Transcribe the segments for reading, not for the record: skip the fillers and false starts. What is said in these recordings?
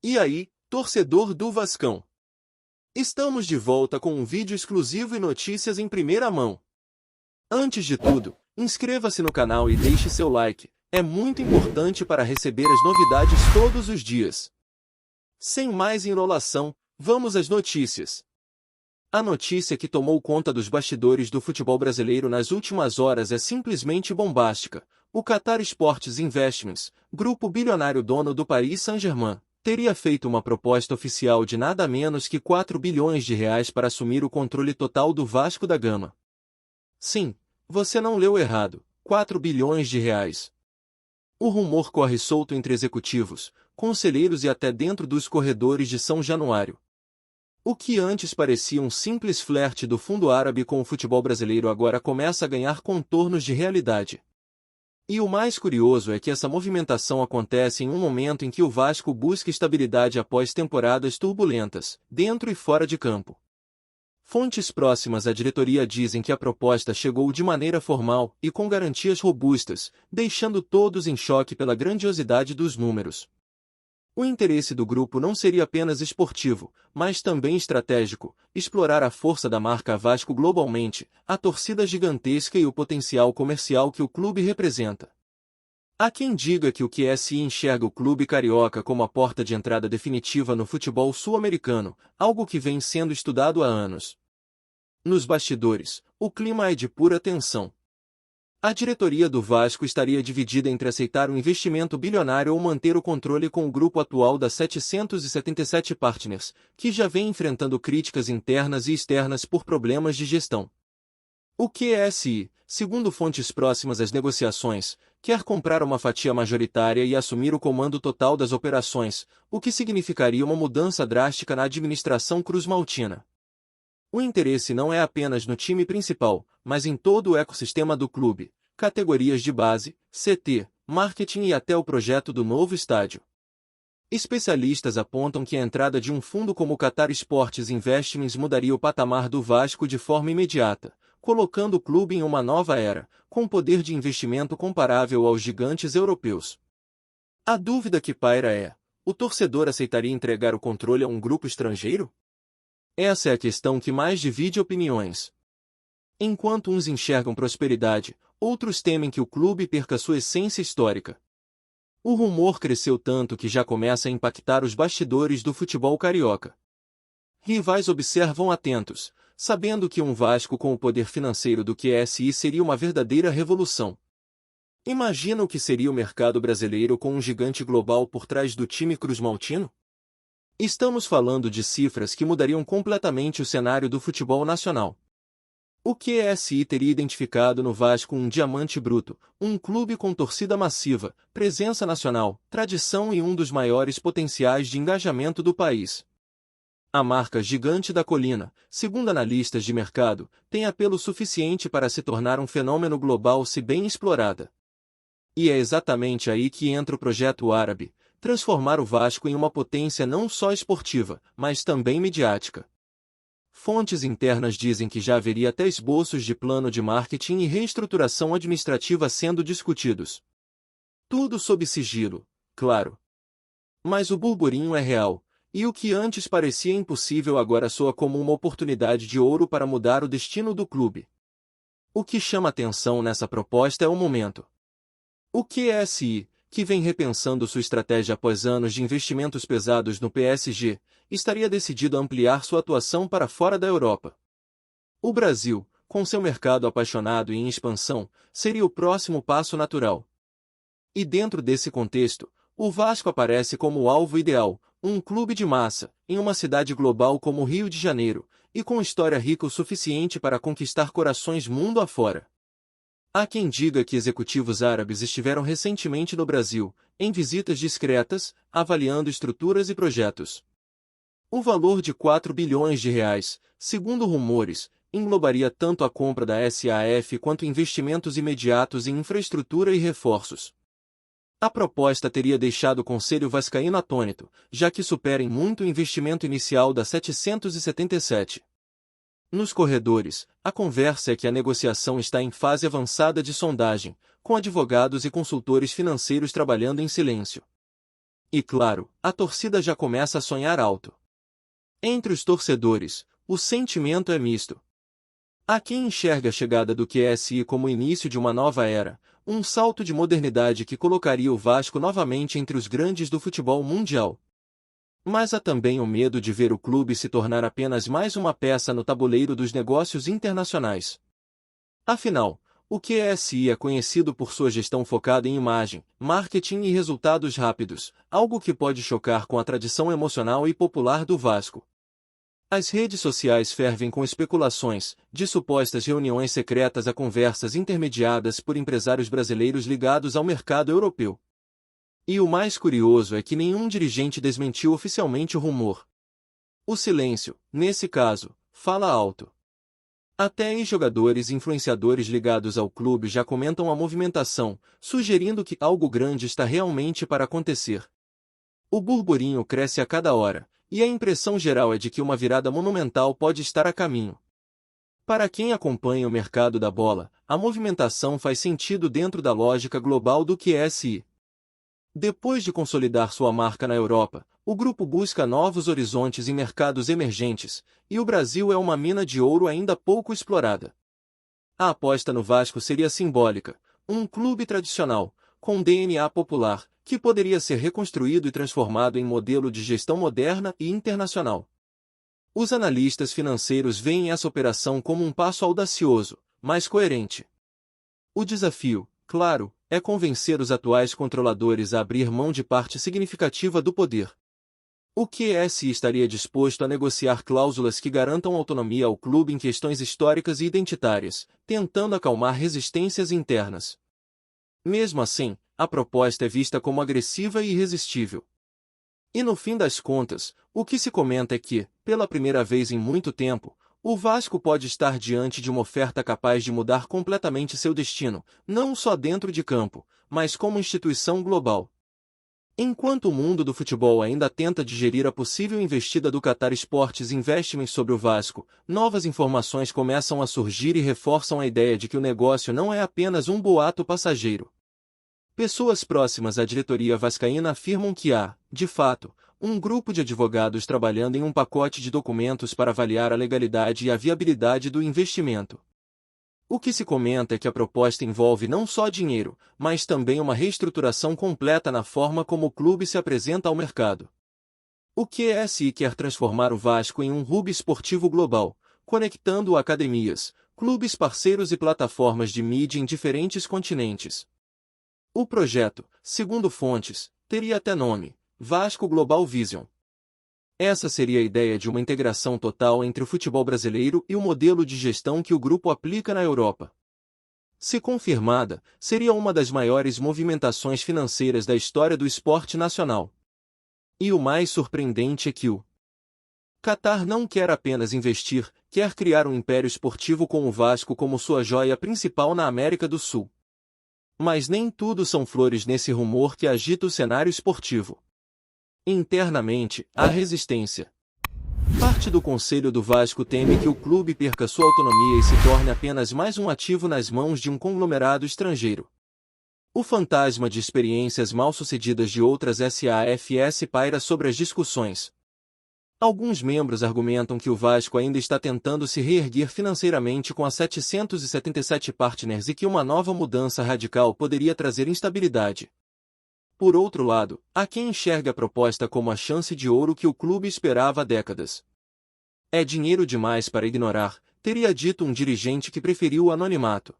E aí, torcedor do Vascão? Estamos de volta com um vídeo exclusivo e notícias em primeira mão. Antes de tudo, inscreva-se no canal e deixe seu like, é muito importante para receber as novidades todos os dias. Sem mais enrolação, vamos às notícias. A notícia que tomou conta dos bastidores do futebol brasileiro nas últimas horas é simplesmente bombástica. O Qatar Sports Investments, grupo bilionário dono do Paris Saint-Germain, teria feito uma proposta oficial de nada menos que 4 bilhões de reais para assumir o controle total do Vasco da Gama. Sim, você não leu errado, 4 bilhões de reais. O rumor corre solto entre executivos, conselheiros e até dentro dos corredores de São Januário. O que antes parecia um simples flerte do fundo árabe com o futebol brasileiro agora começa a ganhar contornos de realidade. E o mais curioso é que essa movimentação acontece em um momento em que o Vasco busca estabilidade após temporadas turbulentas, dentro e fora de campo. Fontes próximas à diretoria dizem que a proposta chegou de maneira formal e com garantias robustas, deixando todos em choque pela grandiosidade dos números. O interesse do grupo não seria apenas esportivo, mas também estratégico, explorar a força da marca Vasco globalmente, a torcida gigantesca e o potencial comercial que o clube representa. Há quem diga que o QSI enxerga o clube carioca como a porta de entrada definitiva no futebol sul-americano, algo que vem sendo estudado há anos. Nos bastidores, o clima é de pura tensão. A diretoria do Vasco estaria dividida entre aceitar um investimento bilionário ou manter o controle com o grupo atual da 777 Partners, que já vem enfrentando críticas internas e externas por problemas de gestão. O QSI, segundo fontes próximas às negociações, quer comprar uma fatia majoritária e assumir o comando total das operações, o que significaria uma mudança drástica na administração cruzmaltina. O interesse não é apenas no time principal, mas em todo o ecossistema do clube, categorias de base, CT, marketing e até o projeto do novo estádio. Especialistas apontam que a entrada de um fundo como o Qatar Sports Investments mudaria o patamar do Vasco de forma imediata, colocando o clube em uma nova era, com poder de investimento comparável aos gigantes europeus. A dúvida que paira é: o torcedor aceitaria entregar o controle a um grupo estrangeiro? Essa é a questão que mais divide opiniões. Enquanto uns enxergam prosperidade, outros temem que o clube perca sua essência histórica. O rumor cresceu tanto que já começa a impactar os bastidores do futebol carioca. Rivais observam atentos, sabendo que um Vasco com o poder financeiro do QSI seria uma verdadeira revolução. Imagina o que seria o mercado brasileiro com um gigante global por trás do time cruzmaltino? Estamos falando de cifras que mudariam completamente o cenário do futebol nacional. O QSI teria identificado no Vasco um diamante bruto, um clube com torcida massiva, presença nacional, tradição e um dos maiores potenciais de engajamento do país. A marca Gigante da Colina, segundo analistas de mercado, tem apelo suficiente para se tornar um fenômeno global se bem explorada. E é exatamente aí que entra o projeto árabe, transformar o Vasco em uma potência não só esportiva, mas também midiática. Fontes internas dizem que já haveria até esboços de plano de marketing e reestruturação administrativa sendo discutidos. Tudo sob sigilo, claro. Mas o burburinho é real, e o que antes parecia impossível agora soa como uma oportunidade de ouro para mudar o destino do clube. O que chama atenção nessa proposta é o momento. O QSI, que vem repensando sua estratégia após anos de investimentos pesados no PSG, estaria decidido a ampliar sua atuação para fora da Europa. O Brasil, com seu mercado apaixonado e em expansão, seria o próximo passo natural. E dentro desse contexto, o Vasco aparece como o alvo ideal, um clube de massa, em uma cidade global como o Rio de Janeiro, e com história rica o suficiente para conquistar corações mundo afora. Há quem diga que executivos árabes estiveram recentemente no Brasil, em visitas discretas, avaliando estruturas e projetos. O valor de 4 bilhões de reais, segundo rumores, englobaria tanto a compra da SAF quanto investimentos imediatos em infraestrutura e reforços. A proposta teria deixado o Conselho Vascaíno atônito, já que supera em muito o investimento inicial da 777. Nos corredores, a conversa é que a negociação está em fase avançada de sondagem, com advogados e consultores financeiros trabalhando em silêncio. E claro, a torcida já começa a sonhar alto. Entre os torcedores, o sentimento é misto. Há quem enxerga a chegada do QSI como o início de uma nova era, um salto de modernidade que colocaria o Vasco novamente entre os grandes do futebol mundial. Mas há também o medo de ver o clube se tornar apenas mais uma peça no tabuleiro dos negócios internacionais. Afinal, o QSI é conhecido por sua gestão focada em imagem, marketing e resultados rápidos, algo que pode chocar com a tradição emocional e popular do Vasco. As redes sociais fervem com especulações, de supostas reuniões secretas a conversas intermediadas por empresários brasileiros ligados ao mercado europeu. E o mais curioso é que nenhum dirigente desmentiu oficialmente o rumor. O silêncio, nesse caso, fala alto. Até ex-jogadores e influenciadores ligados ao clube já comentam a movimentação, sugerindo que algo grande está realmente para acontecer. O burburinho cresce a cada hora, e a impressão geral é de que uma virada monumental pode estar a caminho. Para quem acompanha o mercado da bola, a movimentação faz sentido dentro da lógica global do QSI. Depois de consolidar sua marca na Europa, o grupo busca novos horizontes em mercados emergentes, e o Brasil é uma mina de ouro ainda pouco explorada. A aposta no Vasco seria simbólica, um clube tradicional, com DNA popular, que poderia ser reconstruído e transformado em modelo de gestão moderna e internacional. Os analistas financeiros veem essa operação como um passo audacioso, mas coerente. O desafio, claro, é convencer os atuais controladores a abrir mão de parte significativa do poder. O QSI estaria disposto a negociar cláusulas que garantam autonomia ao clube em questões históricas e identitárias, tentando acalmar resistências internas. Mesmo assim, a proposta é vista como agressiva e irresistível. E no fim das contas, o que se comenta é que, pela primeira vez em muito tempo, o Vasco pode estar diante de uma oferta capaz de mudar completamente seu destino, não só dentro de campo, mas como instituição global. Enquanto o mundo do futebol ainda tenta digerir a possível investida do Qatar Sports Investments sobre o Vasco, novas informações começam a surgir e reforçam a ideia de que o negócio não é apenas um boato passageiro. Pessoas próximas à diretoria vascaína afirmam que há, de fato, um grupo de advogados trabalhando em um pacote de documentos para avaliar a legalidade e a viabilidade do investimento. O que se comenta é que a proposta envolve não só dinheiro, mas também uma reestruturação completa na forma como o clube se apresenta ao mercado. O QSI quer transformar o Vasco em um hub esportivo global, conectando academias, clubes parceiros e plataformas de mídia em diferentes continentes. O projeto, segundo fontes, teria até nome: Vasco Global Vision. Essa seria a ideia de uma integração total entre o futebol brasileiro e o modelo de gestão que o grupo aplica na Europa. Se confirmada, seria uma das maiores movimentações financeiras da história do esporte nacional. E o mais surpreendente é que o Qatar não quer apenas investir, quer criar um império esportivo com o Vasco como sua joia principal na América do Sul. Mas nem tudo são flores nesse rumor que agita o cenário esportivo. Internamente, há resistência. Parte do conselho do Vasco teme que o clube perca sua autonomia e se torne apenas mais um ativo nas mãos de um conglomerado estrangeiro. O fantasma de experiências mal-sucedidas de outras SAFs paira sobre as discussões. Alguns membros argumentam que o Vasco ainda está tentando se reerguer financeiramente com a 777 Partners e que uma nova mudança radical poderia trazer instabilidade. Por outro lado, há quem enxerga a proposta como a chance de ouro que o clube esperava há décadas. É dinheiro demais para ignorar, teria dito um dirigente que preferiu o anonimato.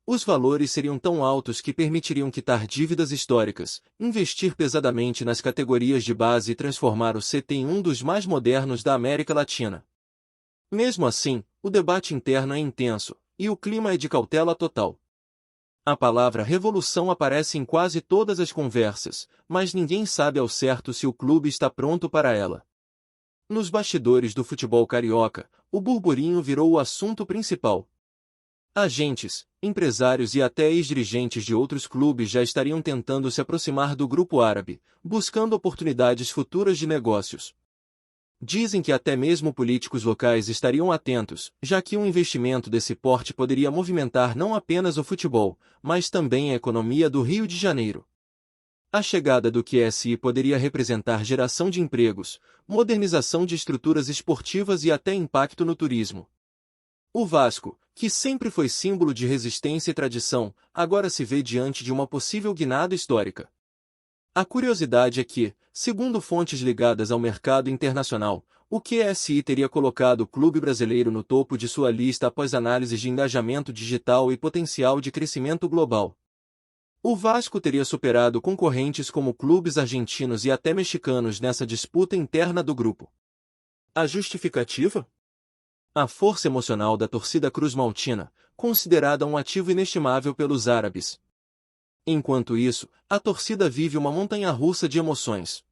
Os valores seriam tão altos que permitiriam quitar dívidas históricas, investir pesadamente nas categorias de base e transformar o CT em um dos mais modernos da América Latina. Mesmo assim, o debate interno é intenso, e o clima é de cautela total. A palavra revolução aparece em quase todas as conversas, mas ninguém sabe ao certo se o clube está pronto para ela. Nos bastidores do futebol carioca, o burburinho virou o assunto principal. Agentes, empresários e até ex-dirigentes de outros clubes já estariam tentando se aproximar do grupo árabe, buscando oportunidades futuras de negócios. Dizem que até mesmo políticos locais estariam atentos, já que um investimento desse porte poderia movimentar não apenas o futebol, mas também a economia do Rio de Janeiro. A chegada do QSI poderia representar geração de empregos, modernização de estruturas esportivas e até impacto no turismo. O Vasco, que sempre foi símbolo de resistência e tradição, agora se vê diante de uma possível guinada histórica. A curiosidade é que, segundo fontes ligadas ao mercado internacional, o QSI teria colocado o clube brasileiro no topo de sua lista após análises de engajamento digital e potencial de crescimento global. O Vasco teria superado concorrentes como clubes argentinos e até mexicanos nessa disputa interna do grupo. A justificativa? A força emocional da torcida cruz-maltina, considerada um ativo inestimável pelos árabes. Enquanto isso, a torcida vive uma montanha-russa de emoções.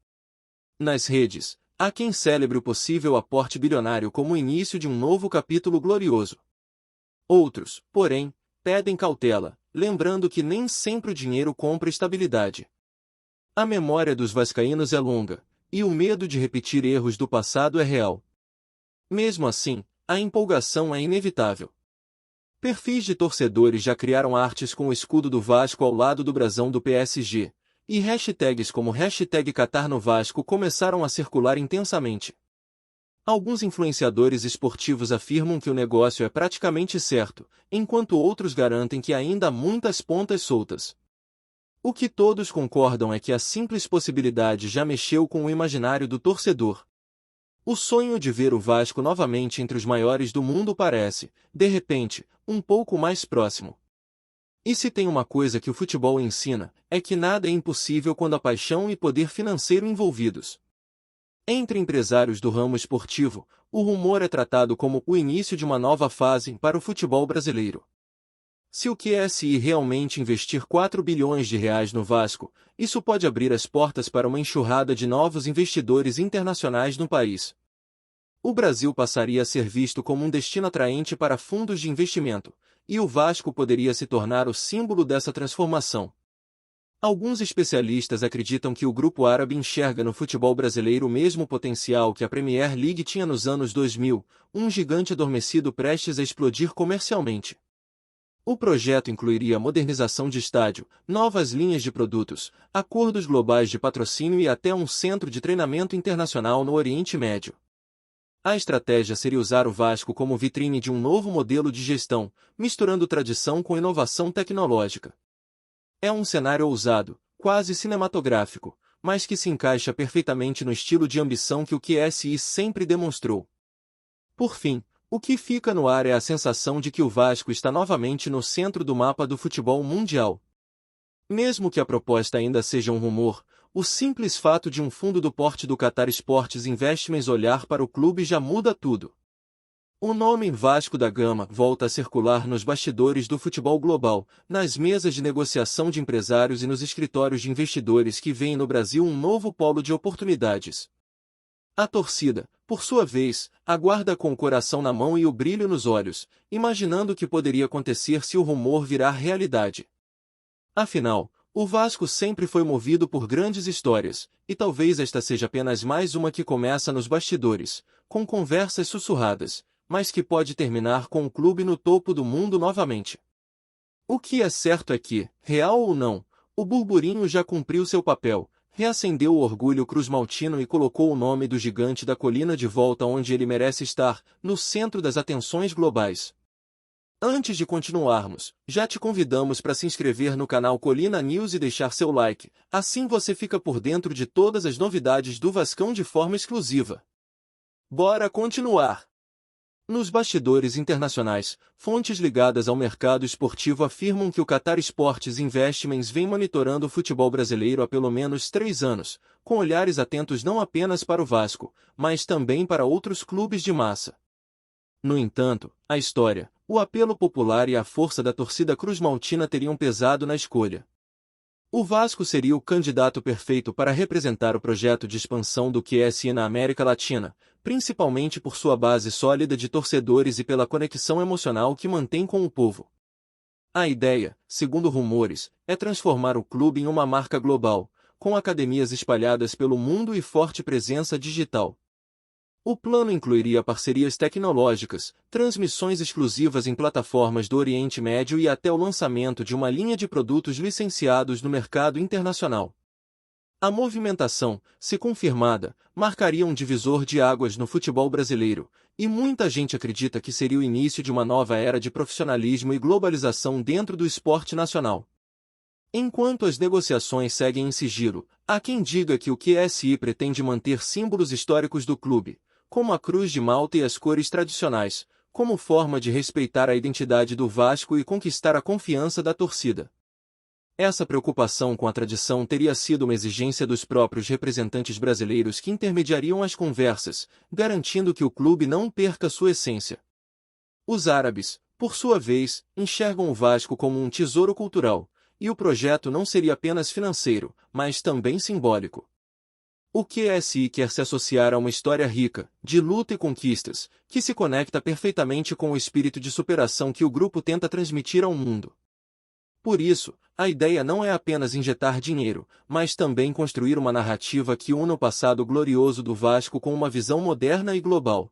Nas redes, há quem celebre o possível aporte bilionário como o início de um novo capítulo glorioso. Outros, porém, pedem cautela, lembrando que nem sempre o dinheiro compra estabilidade. A memória dos vascaínos é longa, e o medo de repetir erros do passado é real. Mesmo assim, a empolgação é inevitável. Perfis de torcedores já criaram artes com o escudo do Vasco ao lado do brasão do PSG, e hashtags como #QatarNoVasco começaram a circular intensamente. Alguns influenciadores esportivos afirmam que o negócio é praticamente certo, enquanto outros garantem que ainda há muitas pontas soltas. O que todos concordam é que a simples possibilidade já mexeu com o imaginário do torcedor. O sonho de ver o Vasco novamente entre os maiores do mundo parece, de repente, um pouco mais próximo. E se tem uma coisa que o futebol ensina, é que nada é impossível quando há paixão e poder financeiro envolvidos. Entre empresários do ramo esportivo, o rumor é tratado como o início de uma nova fase para o futebol brasileiro. Se o QSI realmente investir 4 bilhões de reais no Vasco, isso pode abrir as portas para uma enxurrada de novos investidores internacionais no país. O Brasil passaria a ser visto como um destino atraente para fundos de investimento, e o Vasco poderia se tornar o símbolo dessa transformação. Alguns especialistas acreditam que o grupo árabe enxerga no futebol brasileiro o mesmo potencial que a Premier League tinha nos anos 2000, um gigante adormecido prestes a explodir comercialmente. O projeto incluiria modernização de estádio, novas linhas de produtos, acordos globais de patrocínio e até um centro de treinamento internacional no Oriente Médio. A estratégia seria usar o Vasco como vitrine de um novo modelo de gestão, misturando tradição com inovação tecnológica. É um cenário ousado, quase cinematográfico, mas que se encaixa perfeitamente no estilo de ambição que o QSI sempre demonstrou. Por fim, o que fica no ar é a sensação de que o Vasco está novamente no centro do mapa do futebol mundial. Mesmo que a proposta ainda seja um rumor, o simples fato de um fundo do porte do Qatar Sports Investments olhar para o clube já muda tudo. O nome Vasco da Gama volta a circular nos bastidores do futebol global, nas mesas de negociação de empresários e nos escritórios de investidores que veem no Brasil um novo polo de oportunidades. A torcida, por sua vez, aguarda com o coração na mão e o brilho nos olhos, imaginando o que poderia acontecer se o rumor virar realidade. Afinal, o Vasco sempre foi movido por grandes histórias, e talvez esta seja apenas mais uma que começa nos bastidores, com conversas sussurradas, mas que pode terminar com o clube no topo do mundo novamente. O que é certo é que, real ou não, o burburinho já cumpriu seu papel, reacendeu o orgulho cruz-maltino e colocou o nome do gigante da colina de volta onde ele merece estar, no centro das atenções globais. Antes de continuarmos, já te convidamos para se inscrever no canal Colina News e deixar seu like, assim você fica por dentro de todas as novidades do Vascão de forma exclusiva. Bora continuar! Nos bastidores internacionais, fontes ligadas ao mercado esportivo afirmam que o Qatar Sports Investments vem monitorando o futebol brasileiro há pelo menos 3 anos, com olhares atentos não apenas para o Vasco, mas também para outros clubes de massa. No entanto, a história, o apelo popular e a força da torcida cruz-maltina teriam pesado na escolha. O Vasco seria o candidato perfeito para representar o projeto de expansão do QSI na América Latina, principalmente por sua base sólida de torcedores e pela conexão emocional que mantém com o povo. A ideia, segundo rumores, é transformar o clube em uma marca global, com academias espalhadas pelo mundo e forte presença digital. O plano incluiria parcerias tecnológicas, transmissões exclusivas em plataformas do Oriente Médio e até o lançamento de uma linha de produtos licenciados no mercado internacional. A movimentação, se confirmada, marcaria um divisor de águas no futebol brasileiro, e muita gente acredita que seria o início de uma nova era de profissionalismo e globalização dentro do esporte nacional. Enquanto as negociações seguem em sigilo, há quem diga que o QSI pretende manter símbolos históricos do clube, como a Cruz de Malta e as cores tradicionais, como forma de respeitar a identidade do Vasco e conquistar a confiança da torcida. Essa preocupação com a tradição teria sido uma exigência dos próprios representantes brasileiros que intermediariam as conversas, garantindo que o clube não perca sua essência. Os árabes, por sua vez, enxergam o Vasco como um tesouro cultural, e o projeto não seria apenas financeiro, mas também simbólico. O QSI quer se associar a uma história rica, de luta e conquistas, que se conecta perfeitamente com o espírito de superação que o grupo tenta transmitir ao mundo. Por isso, a ideia não é apenas injetar dinheiro, mas também construir uma narrativa que una o passado glorioso do Vasco com uma visão moderna e global.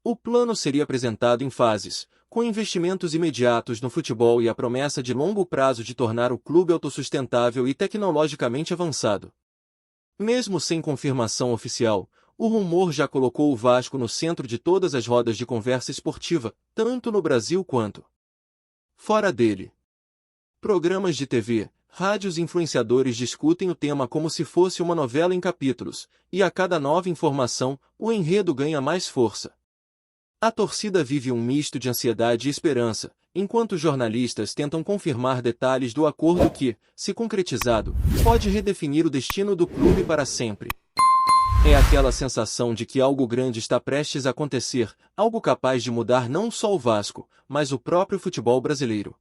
O plano seria apresentado em fases, com investimentos imediatos no futebol e a promessa de longo prazo de tornar o clube autossustentável e tecnologicamente avançado. Mesmo sem confirmação oficial, o rumor já colocou o Vasco no centro de todas as rodas de conversa esportiva, tanto no Brasil quanto fora dele. Programas de TV, rádios e influenciadores discutem o tema como se fosse uma novela em capítulos, e a cada nova informação, o enredo ganha mais força. A torcida vive um misto de ansiedade e esperança, enquanto jornalistas tentam confirmar detalhes do acordo que, se concretizado, pode redefinir o destino do clube para sempre. É aquela sensação de que algo grande está prestes a acontecer, algo capaz de mudar não só o Vasco, mas o próprio futebol brasileiro.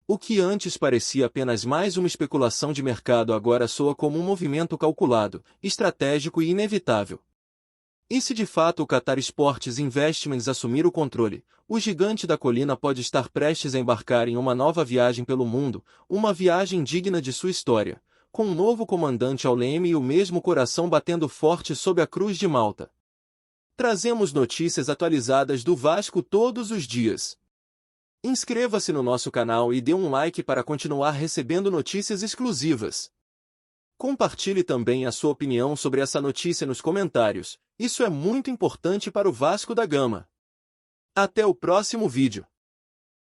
O que antes parecia apenas mais uma especulação de mercado agora soa como um movimento calculado, estratégico e inevitável. E se de fato o Qatar Sports Investments assumir o controle, o gigante da colina pode estar prestes a embarcar em uma nova viagem pelo mundo, uma viagem digna de sua história, com um novo comandante ao leme e o mesmo coração batendo forte sob a Cruz de Malta. Trazemos notícias atualizadas do Vasco todos os dias. Inscreva-se no nosso canal e dê um like para continuar recebendo notícias exclusivas. Compartilhe também a sua opinião sobre essa notícia nos comentários, isso é muito importante para o Vasco da Gama. Até o próximo vídeo.